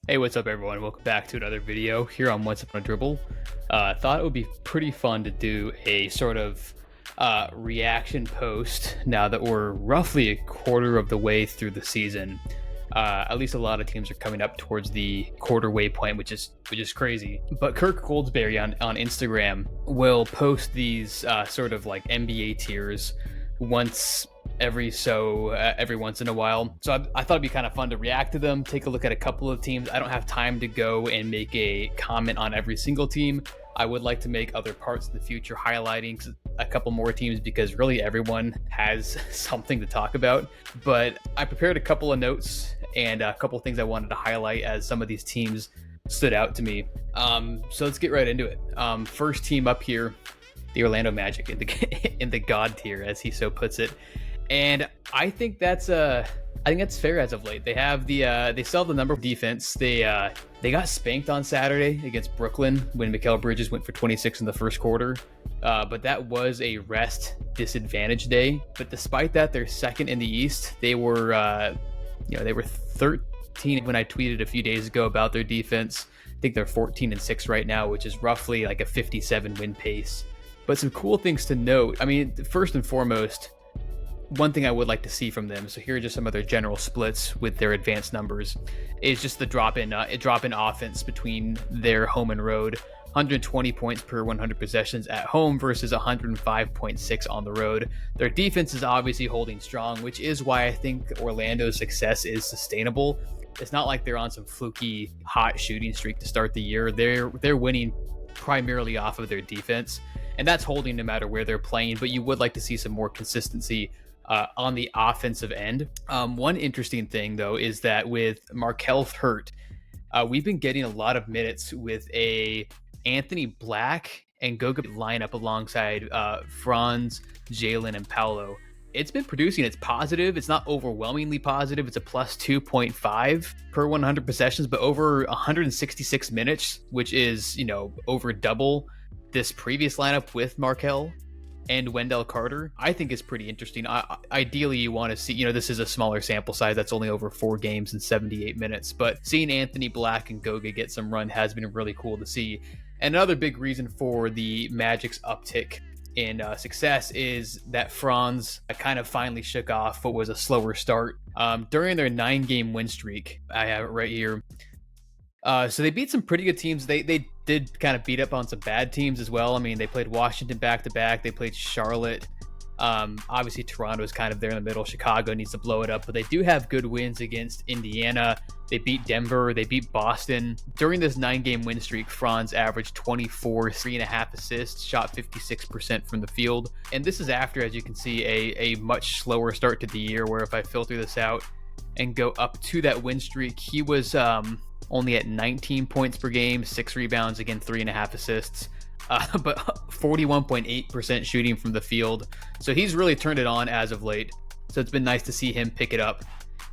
Hey, what's up, everyone? Welcome back to another video here on Once Upon a Dribble. Thought it would be pretty fun to do a sort of reaction post now that we're roughly a quarter of the way through the season. At least a lot of teams are coming up towards the quarter waypoint, which is crazy. But Kirk Goldsberry on Instagram will post these sort of like NBA tiers every once in a while. So I thought it'd be kind of fun to react to them, take a look at a couple of teams. I don't have time to go and make a comment on every single team. I would like to make other parts in the future highlighting a couple more teams because really everyone has something to talk about. But I prepared a couple of notes and a couple of things I wanted to highlight as some of these teams stood out to me. So let's get right into it. First team up here, the Orlando Magic in the God tier, as he so puts it. And I think that's fair as of late. They still have the number of defense. They got spanked on Saturday against Brooklyn when Mikal Bridges went for 26 in the first quarter. But that was a rest disadvantage day. But despite that, they're second in the East. They were 13 when I tweeted a few days ago about their defense. I think they're 14-6 right now, which is roughly like a 57 win pace. But some cool things to note. I mean, first and foremost, one thing I would like to see from them, so here are just some of their general splits with their advanced numbers, is just the drop in offense between their home and road. 120 points per 100 possessions at home versus 105.6 on the road. Their defense is obviously holding strong, which is why I think Orlando's success is sustainable. It's not like they're on some fluky hot shooting streak to start the year. They're winning primarily off of their defense, and that's holding no matter where they're playing, but you would like to see some more consistency on the offensive end. One interesting thing, though, is that with Markelle hurt, we've been getting a lot of minutes with a Anthony Black and Goga lineup alongside Franz, Jalen, and Paolo. It's been producing. It's positive. It's not overwhelmingly positive. It's a plus 2.5 per 100 possessions, but over 166 minutes, which is, over double this previous lineup with Markelle and Wendell Carter. I think is pretty interesting. Ideally, you want to see, this is a smaller sample size. That's only over 4 games and 78 minutes. But seeing Anthony Black and Goga get some run has been really cool to see. And another big reason for the Magic's uptick in success is that Franz kind of finally shook off what was a slower start. During their 9-game win streak, I have it right here. So they beat some pretty good teams. They did kind of beat up on some bad teams as well. I mean, they played Washington back-to-back. They played Charlotte. Obviously, Toronto is kind of there in the middle. Chicago needs to blow it up. But they do have good wins against Indiana. They beat Denver. They beat Boston. During this 9-game win streak, Franz averaged 24, 3.5 assists, shot 56% from the field. And this is after, as you can see, a much slower start to the year, where if I filter this out and go up to that win streak, he was only at 19 points per game, 6 rebounds, again, 3.5 assists, but 41.8% shooting from the field. So he's really turned it on as of late. So it's been nice to see him pick it up.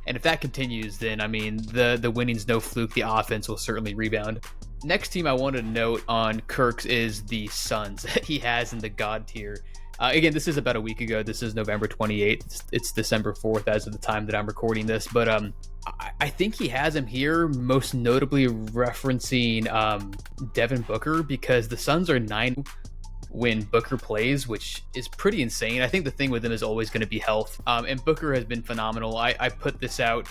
And if that continues, then, I mean, the winning's no fluke. The offense will certainly rebound. Next team I wanted to note on Kirk's is the Suns that he has in the God tier. Again, this is about a week ago. This is November 28th. It's December 4th as of the time that I'm recording this. But I think he has him here, most notably referencing Devin Booker, because the Suns are 9 when Booker plays, which is pretty insane. I think the thing with him is always going to be health. And Booker has been phenomenal. I put this out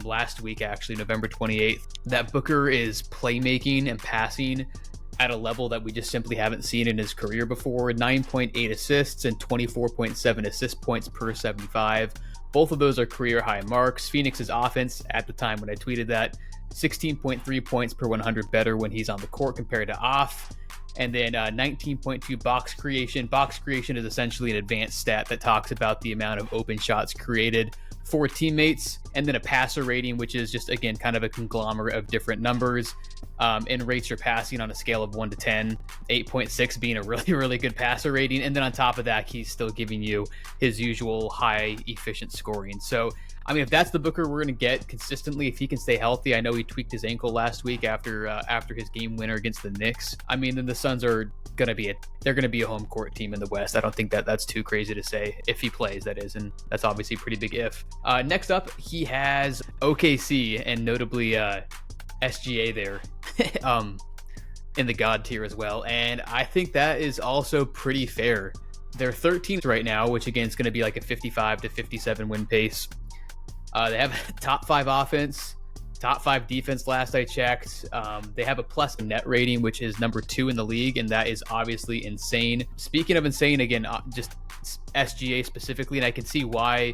last week, actually, November 28th, that Booker is playmaking and passing at a level that we just simply haven't seen in his career before. 9.8 assists and 24.7 assist points per 75. Both of those are career high marks. Phoenix's offense at the time when I tweeted that, 16.3 points per 100 better when he's on the court compared to off. And then 19.2 box creation. Box creation is essentially an advanced stat that talks about the amount of open shots created for teammates. And then a passer rating, which is just, again, kind of a conglomerate of different numbers. And rates your passing on a scale of 1 to 10, 8.6 being a really, really good passer rating. And then on top of that, he's still giving you his usual high efficient scoring. So, I mean, if that's the Booker we're going to get consistently, if he can stay healthy, I know he tweaked his ankle last week after his game winner against the Knicks. I mean, then the Suns are going to be a home court team in the West. I don't think that's too crazy to say, if he plays, that is, and that's obviously a pretty big if. Next up, he has OKC, and notably SGA there in the God tier as well. And I think that is also pretty fair. They're 13th right now, which again is going to be like a 55 to 57 win pace. They have top 5 offense, top 5 defense last I checked. They have a plus net rating, which is number 2 in the league, and that is obviously insane. Speaking of insane, again, just SGA specifically, and I can see why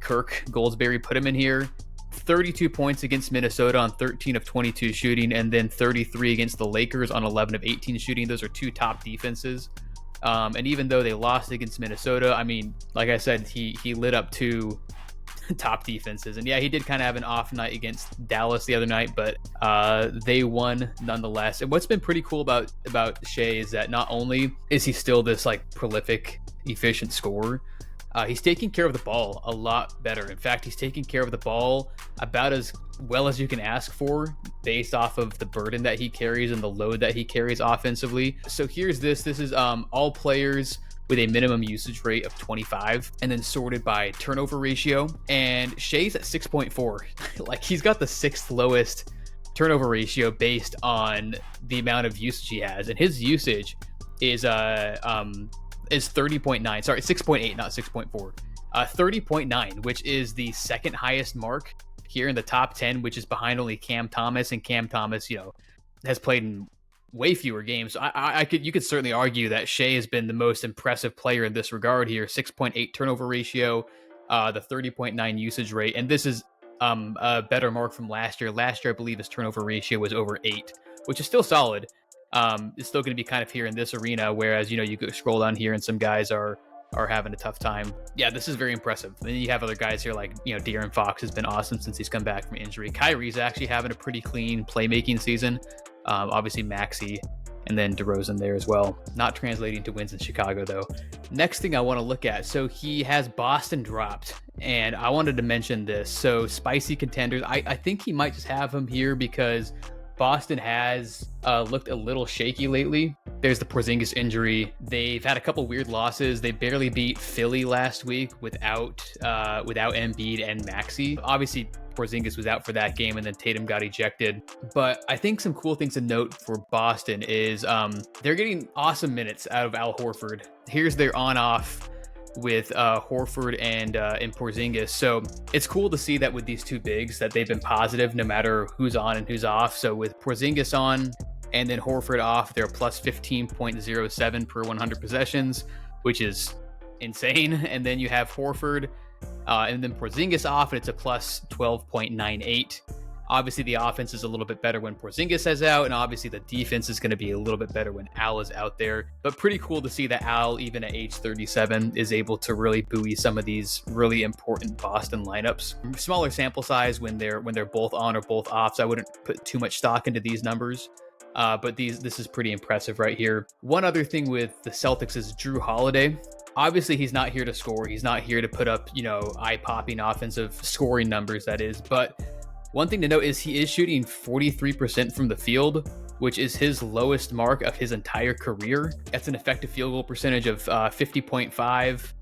Kirk Goldsberry put him in here. 32 points against Minnesota on 13 of 22 shooting, and then 33 against the Lakers on 11 of 18 shooting. Those are 2 top defenses. And even though they lost against Minnesota, I mean, like I said, he lit up 2 top defenses. And yeah, he did kind of have an off night against Dallas the other night, but they won nonetheless. And what's been pretty cool about Shai is that not only is he still this like prolific, efficient scorer, he's taking care of the ball a lot better. In fact, he's taking care of the ball about as well as you can ask for based off of the burden that he carries and the load that he carries offensively. So here's this is all players with a minimum usage rate of 25, and then sorted by turnover ratio. And Shai's at 6.4. Like, he's got the 6th lowest turnover ratio based on the amount of usage he has, and his usage is 30.9. Sorry, 6.8, not 6.4. 30.9, which is the 2nd highest mark here in the top 10, which is behind only Cam Thomas, and Cam Thomas, has played in way fewer games. So you could certainly argue that Shai has been the most impressive player in this regard here. 6.8 turnover ratio, the 30.9 usage rate, and this is a better mark from last year. Last year, I believe his turnover ratio was over 8, which is still solid. It's still going to be kind of here in this arena, whereas you go scroll down here and some guys are having a tough time. Yeah, this is very impressive. And then you have other guys here like De'Aaron Fox has been awesome since he's come back from injury. Kyrie's actually having a pretty clean playmaking season. Obviously Maxey, and then DeRozan there as well. Not translating to wins in Chicago though. Next thing I want to look at, so he has Boston dropped, and I wanted to mention this. So spicy contenders, I think he might just have him here because Boston has looked a little shaky lately. There's the Porzingis injury. They've had a couple weird losses. They barely beat Philly last week without Embiid and Maxey. Obviously, Porzingis was out for that game, and then Tatum got ejected. But I think some cool things to note for Boston is they're getting awesome minutes out of Al Horford. Here's their on-off with Horford and Porzingis. So it's cool to see that with these 2 bigs that they've been positive no matter who's on and who's off. So with Porzingis on and then Horford off, they're plus 15.07 per 100 possessions, which is insane. And then you have Horford and then Porzingis off, and it's a plus 12.98. Obviously, the offense is a little bit better when Porzingis is out, and obviously the defense is going to be a little bit better when Al is out there. But pretty cool to see that Al, even at age 37, is able to really buoy some of these really important Boston lineups. Smaller sample size when they're both on or both off, so I wouldn't put too much stock into these numbers. But this is pretty impressive right here. One other thing with the Celtics is Jrue Holiday. Obviously, he's not here to score. He's not here to put up, eye-popping offensive scoring numbers, that is. But one thing to note is he is shooting 43% from the field, which is his lowest mark of his entire career. That's an effective field goal percentage of 50.5.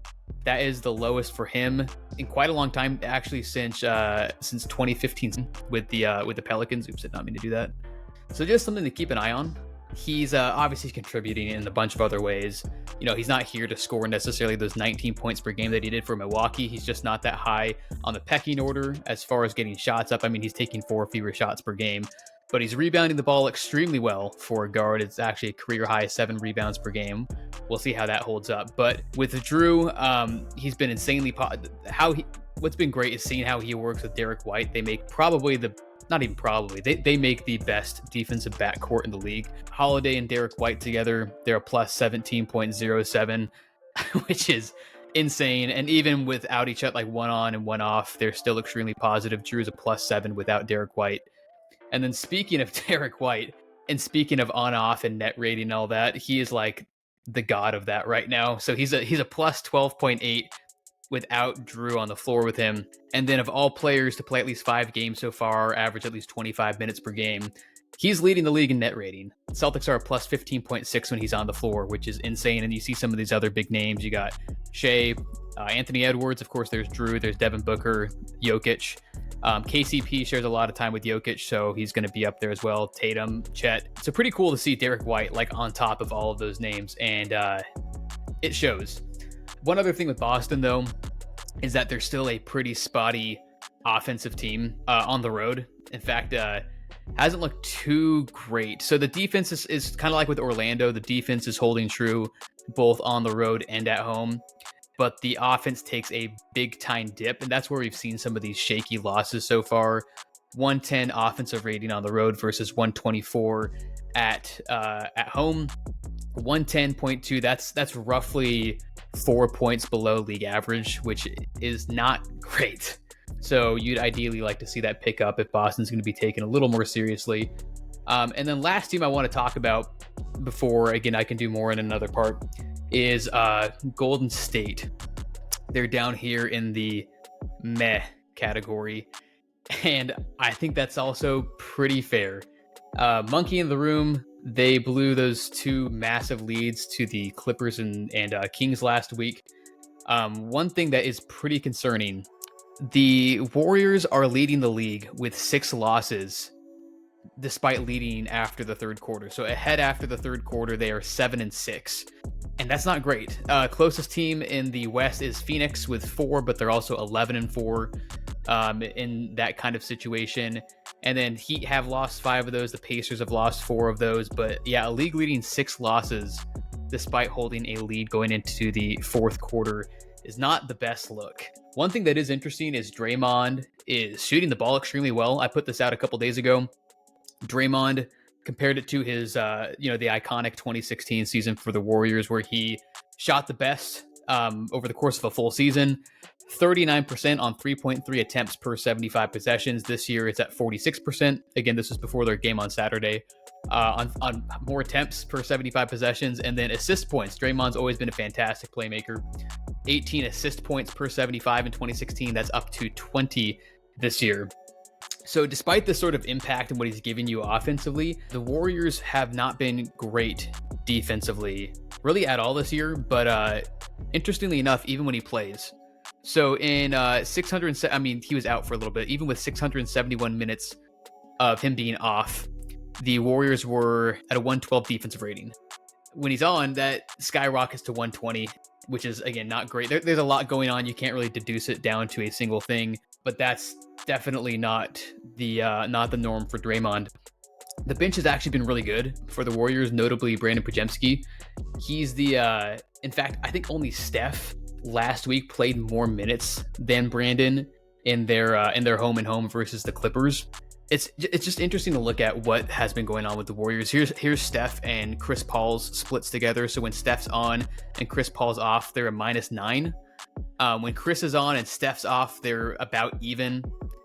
That is the lowest for him in quite a long time, actually, since 2015 with the Pelicans. Oops, I did not mean to do that. So just something to keep an eye on. He's obviously contributing in a bunch of other ways. He's not here to score necessarily those 19 points per game that he did for Milwaukee. He's just not that high on the pecking order as far as getting shots up. I mean, he's taking 4 fewer shots per game, but he's rebounding the ball extremely well for a guard. It's actually a career high 7 rebounds per game. We'll see how that holds up. But with Jrue, he's been insanely what's been great is seeing how he works with Derek White. They make they make the best defensive backcourt in the league. Holiday and Derek White together, they're a plus 17.07, which is insane. And even without each other, like one on and one off, they're still extremely positive. Drew's a plus 7 without Derek White. And then speaking of Derek White, and speaking of on-off and net rating and all that, he is like the god of that right now. So he's a plus 12.8 without Jrue on the floor with him. And then of all players to play at least 5 games so far, average at least 25 minutes per game, he's leading the league in net rating. Celtics are a plus 15.6 when he's on the floor, which is insane. And you see some of these other big names. You got Shai, Anthony Edwards, of course, there's Jrue, there's Devin Booker, Jokic. KCP shares a lot of time with Jokic, so he's going to be up there as well. Tatum, Chet. So pretty cool to see Derek White like on top of all of those names, and it shows. One other thing with Boston, though, is that they're still a pretty spotty offensive team on the road. In fact, hasn't looked too great. So the defense is kind of like with Orlando. The defense is holding true both on the road and at home, but the offense takes a big time dip, and that's where we've seen some of these shaky losses so far. 110 offensive rating on the road versus 124 at home. 110.2. That's roughly 4 points below league average, which is not great. So you'd ideally like to see that pick up if Boston's going to be taken a little more seriously. And then last team I want to talk about before, again, I can do more in another part, is Golden State. They're down here in the meh category, and I think that's also pretty fair. Monkey in the room, they blew those two massive leads to the Clippers and Kings last week. One thing that is pretty concerning, the Warriors are leading the league with 6 losses despite leading after the third quarter. So ahead after the third quarter, they are 7-6. And that's not great. Closest team in the West is Phoenix with 4, but they're also 11-4 in that kind of situation. And then Heat have lost 5 of those. The Pacers have lost 4 of those. But yeah, a league leading 6 losses despite holding a lead going into the fourth quarter is not the best look. One thing that is interesting is Draymond is shooting the ball extremely well. I put this out a couple days ago. Draymond compared it to his, the iconic 2016 season for the Warriors, where he shot the best over the course of a full season. 39% on 3.3 attempts per 75 possessions. This year it's at 46%. Again, this was before their game on Saturday. On more attempts per 75 possessions. And then assist points. Draymond's always been a fantastic playmaker. 18 assist points per 75 in 2016. That's up to 20 this year. So despite the sort of impact and what he's giving you offensively, the Warriors have not been great defensively really at all this year. But interestingly enough, even when he plays. So in he was out for a little bit. Even with 671 minutes of him being off, the Warriors were at a 112 defensive rating. When he's on, that skyrockets to 120, which is, again, not great. There's a lot going on. You can't really deduce it down to a single thing, but that's definitely not the norm for Draymond. The bench has actually been really good for the Warriors, notably Brandon Podziemski. He's in fact, I think only Steph last week played more minutes than Brandon in their home and home versus the Clippers. It's just interesting to look at what has been going on with the Warriors. Here's Steph and Chris Paul's splits together. So when Steph's on and Chris Paul's off, they're a -9. When Chris is on and Steph's off, they're about even.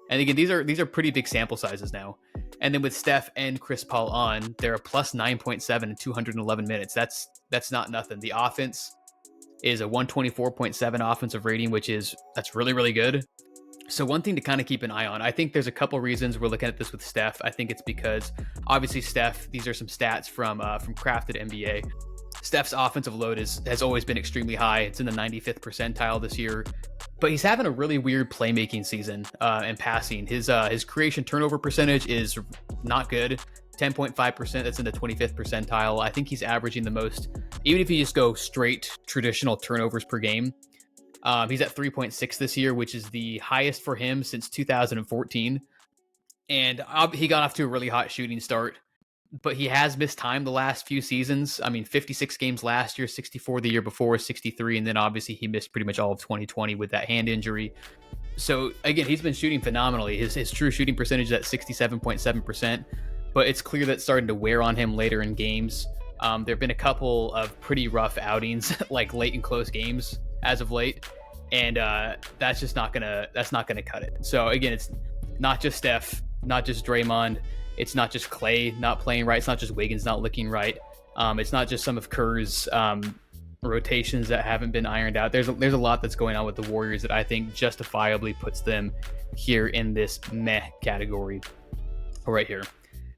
And again, these are pretty big sample sizes now. And then with Steph and Chris Paul on, they're a +9.7 in 211 minutes. That's not nothing. The offense is a 124.7 offensive rating, that's really, really good. So one thing to kind of keep an eye on, I think there's a couple reasons we're looking at this with Steph. I think it's because obviously Steph, these are some stats from Crafted NBA. Steph's offensive load has always been extremely high. It's in the 95th percentile this year, but he's having a really weird playmaking season and passing. His creation turnover percentage is not good. 10.5%, that's in the 25th percentile. I think he's averaging the most, even if you just go straight traditional turnovers per game. He's at 3.6 this year, which is the highest for him since 2014. And he got off to a really hot shooting start, but he has missed time the last few seasons. 56 games last year, 64 the year before, 63. And then obviously he missed pretty much all of 2020 with that hand injury. So again, he's been shooting phenomenally. His true shooting percentage is at 67.7%, but it's clear that's starting to wear on him later in games. There have been a couple of pretty rough outings, like late and close games as of late, and that's not gonna cut it. So again, it's not just Steph, not just Draymond, it's not just Clay not playing right, it's not just Wiggins not looking right, it's not just some of Kerr's rotations that haven't been ironed out. There's a lot that's going on with the Warriors that I think justifiably puts them here in this meh category right here.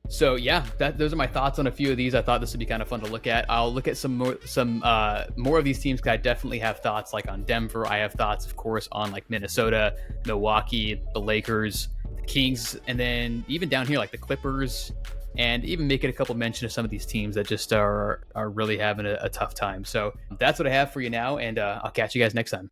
So yeah, those are my thoughts on a few of these. I thought this would be kind of fun to look at. I'll look at some more of these teams, because I definitely have thoughts like on Denver. I have thoughts, of course, on like Minnesota, Milwaukee, the Lakers, Kings, and then even down here like the Clippers, and even making a couple mention of some of these teams that just are really having a tough time. So that's what I have for you now, and I'll catch you guys next time.